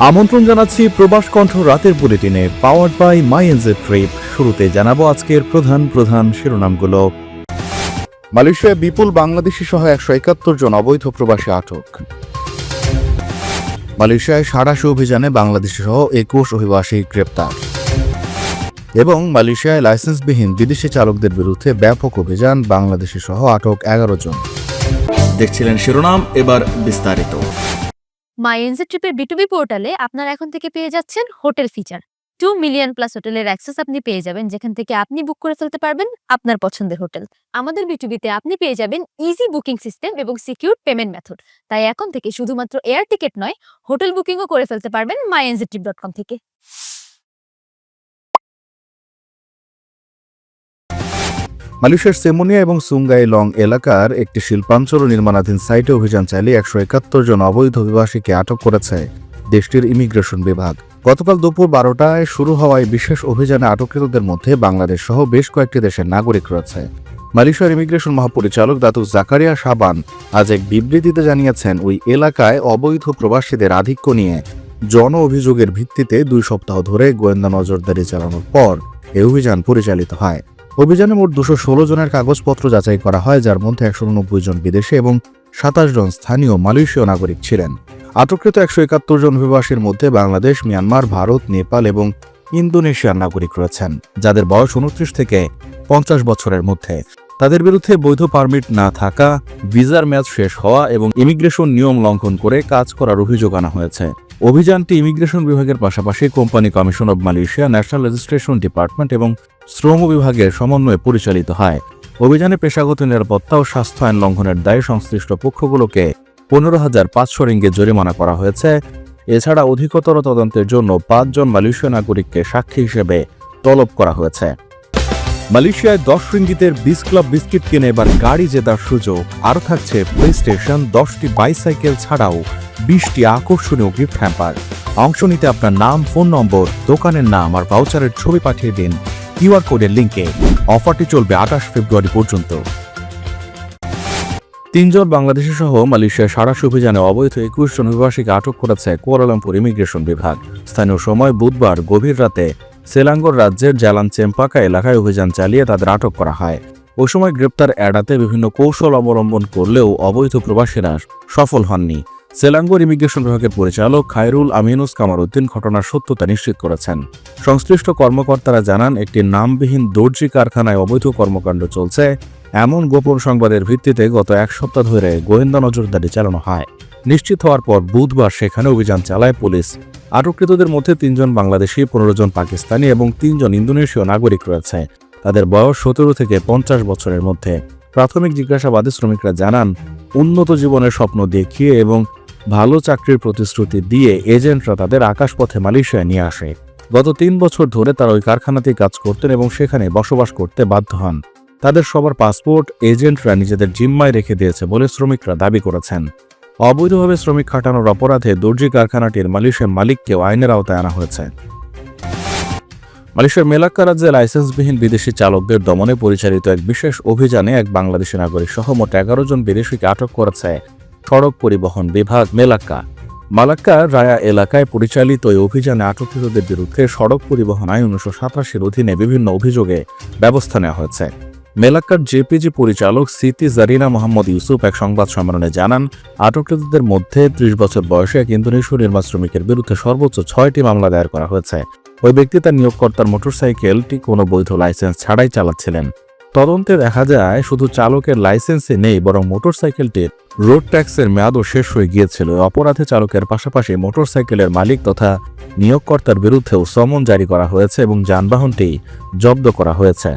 আমন্ত্রণ জানাচ্ছি প্রবাস কণ্ঠ রাতের বুলেটিনে পাওয়ার্ড বাই মাইএনজে ট্রিপ। শুরুতে জানাবো আজকের প্রধান শিরোনামগুলো। মালয়েশিয়ায় বিপুল বাংলাদেশি সহ 171 জন অবৈধ প্রবাসী আটক। মালয়েশিয়ায় সাড়াশি অভিযানে বাংলাদেশি সহ 21 অভিবাসী গ্রেপ্তার। এবং মালয়েশিয়ায় লাইসেন্সবিহীন বিদেশি চালকদের বিরুদ্ধে ব্যাপক অভিযান, বাংলাদেশি সহ আটক 11 জন। দেখছিলেন শিরোনাম, এবার বিস্তারিত। মাইএনজে ট্রিপের বিটুবি পোর্টালে আপনারা এখন থেকে পেয়ে যাচ্ছেন হোটেল ফিচার। 2 মিলিয়ন প্লাস হোটেলের অ্যাক্সেস আপনি পেয়ে যাবেন, যেখান থেকে আপনি বুক করে ফেলতে পারবেন আপনার পছন্দের হোটেল। আমাদের বিটুবিতে আপনি পেয়ে যাবেন ইজি বুকিং সিস্টেম এবং সিকিউর পেমেন্ট মেথড। তাই এখন থেকে শুধুমাত্র এয়ার টিকিট নয়, হোটেল বুকিংও করে ফেলতে পারবেন myenzetrip.com থেকে। মালয়েশিয়ার সেমোনিয়া এবং সুঙ্গাই লং এলাকার একটি শিল্পাঞ্চল নির্মাণাধীন সাইটে অভিযান চালিয়ে 171 জন অবৈধ অভিবাসীকে আটক করেছে দেশটির ইমিগ্রেশন বিভাগ। গতকাল দুপুর 12টায় শুরু হওয়ায় বিশেষ অভিযানে আটককৃতদের মধ্যে বাংলাদেশ সহ বেশ কয়েকটি দেশের নাগরিক রয়েছে। মালয়েশিয়ার ইমিগ্রেশন মহাপরিচালক দাতু জাকারিয়া শাবান আজ এক বিবৃতিতে জানিয়েছেন, ওই এলাকায় অবৈধ প্রবাসীদের আধিক্য নিয়ে জন অভিযোগের ভিত্তিতে 2 সপ্তাহ ধরে গোয়েন্দা নজরদারি চালানোর পর এই অভিযান পরিচালিত হয়। অভিযানে মোট 216 জনের কাগজপত্র যাচাই করা হয়, যার মধ্যে 189 জন বিদেশি এবং 27 জন স্থানীয় মালয়েশীয় নাগরিক ছিলেন। আটককৃত 171 জন অভিবাসীর মধ্যে বাংলাদেশ, মিয়ানমার, ভারত, নেপাল এবং ইন্দোনেশিয়ার নাগরিক রয়েছেন, যাদের বয়স 29 থেকে 50 বছরের মধ্যে। তাদের বিরুদ্ধে বৈধ পারমিট না থাকা, ভিসার মেয়াদ শেষ হওয়া এবং ইমিগ্রেশন নিয়ম লঙ্ঘন করে কাজ করার অভিযোগ আনা হয়েছে। অভিযানটি ইমিগ্রেশন বিভাগের পাশাপাশি company commission of Malaysia, national registration department এবং শ্রম বিভাগের সমন্বয়ে পরিচালিত হয়। অভিযানে পেশাগত নিরাপত্তা ও স্বাস্থ্য আইন লঙ্ঘনের দায়ে সংশ্লিষ্ট পক্ষগুলোকে 15,500 রিঙ্গিত জরিমানা করা হয়েছে। এছাড়া অধিকতর তদন্তের জন্য 5 জন মালয়েশীয় নাগরিককে সাক্ষী হিসেবে তলব করা হয়েছে। মালয়েশিয়ায় 10 রিঙ্গিতের 20 ক্লাব বিস্কিট কিনে এবার গাড়ি জেতার সুযোগ। আরও থাকছে প্লে স্টেশন, 10টি বাইসাইকেল ছাড়াও 20টি আকর্ষণীয় গিফট হ্যাম্পার। অংশ নিতে আপনার নাম, ফোন নম্বর, দোকানের নাম আর ভাউচারের ছবি পাঠিয়ে দিন কিউআর কোডের লিঙ্কে। অফারটি চলবে 28 ফেব্রুয়ারি পর্যন্ত। 3 জন বাংলাদেশি সহ মালয়েশিয়ার সাড়াশি অভিযানে অবৈধ 21 জন অভিবাসীকে আটক করেছে কুয়ালালামপুর ইমিগ্রেশন বিভাগ। স্থানীয় সময় বুধবার গভীর রাতে সেলাঙ্গর রাজ্যের জালান চেম্পাকা এলাকায় অভিযান চালিয়ে তাদের আটক করা হয়। ওই সময় গ্রেপ্তার এড়াতে বিভিন্ন কৌশল অবলম্বন করলেও অবৈধ প্রবাসীরা সফল হননি। সেলাঙ্গর ইমিগ্রেশন বিভাগের পরিচালক খায়রুল আমিনুস কামারউদ্দিন ঘটনার সত্যতা নিশ্চিত করেছেন। সংশ্লিষ্ট কর্মকর্তারা জানান, একটি নামবিহীন দর্জি কারখানায় অবৈধ কর্মকাণ্ড চলছে এমন গোপন সংবাদের ভিত্তিতে গত 1 সপ্তাহ ধরে গোয়েন্দা নজরদারি চালানো হয়। নিশ্চিত হওয়ার পর বুধবার সেখানে অভিযান চালায় পুলিশ। আটককৃতদের মধ্যে 3 জন বাংলাদেশি, 15 জন পাকিস্তানি এবং 3 জন ইন্দোনেশীয় নাগরিক রয়েছে। তাদের বয়স 17 থেকে 50 বছরের মধ্যে। প্রাথমিক জিজ্ঞাসাবাদে শ্রমিকরা জানান, উন্নত জীবনের স্বপ্ন দেখিয়ে এবং ভালো চাকরির প্রতিশ্রুতি দিয়ে এজেন্টরা তাদের আকাশপথে মালয়েশিয়ায় নিয়ে আসে। গত 3 বছর ধরে তারা ওই কারখানাতেই কাজ করতেন এবং সেখানে বসবাস করতে বাধ্য হন। তাদের সবার পাসপোর্ট এজেন্টরা নিজেদের জিম্মায় রেখে দিয়েছে বলে শ্রমিকরা দাবি করেছেন। অবৈধভাবে শ্রমিক খাটানোর অপরাধে দর্জি কারখানাটির মালয়েশিয়ার মালিককেও আইনের আওতায় আনা হয়েছে। মালয়েশিয়ার মেলাক্কা রাজ্যে লাইসেন্সবিহীন বিদেশি চালকদের দমনে পরিচালিত এক বিশেষ অভিযানে এক বাংলাদেশি নাগরিক সহ মোট 11 জন বিদেশিকে আটক করেছে সড়ক পরিবহন বিভাগ মালাক্কা। মালাক্কার রায়া এলাকায় পরিচালিত এই অভিযানে আটককৃতদের বিরুদ্ধে সড়ক পরিবহন আইন 1987 অধীনে বিভিন্ন অভিযোগে ব্যবস্থা নেওয়া হয়েছে। মেলাক্কার জেপিজি পরিচালক সিটি জারিনা মোহাম্মদ ইউসুফ এক সংবাদ সম্মেলনে জানান, আটককৃতদের মধ্যে 30 বছর বয়সে এক ইন্দোনেশীয় নির্মাণ শ্রমিকের বিরুদ্ধে সর্বোচ্চ 6টি মামলা দায়ের করা হয়েছে। ওই ব্যক্তি তার নিয়োগকর্তার মোটরসাইকেলটি কোনো বৈধ লাইসেন্স ছাড়াই চালাচ্ছিলেন। তদন্তে দেখা যায়, শুধু চালকের লাইসেন্সে নেই, বরং মোটরসাইকেলটির রোড ট্যাক্সের মেয়াদও শেষ হয়ে গিয়েছিল। অপরাধে চালকের পাশাপাশি মোটরসাইকেলের মালিক তথা নিয়োগকর্তার বিরুদ্ধেও সমন জারি করা হয়েছে এবং যানবাহনটি জব্দ করা হয়েছে।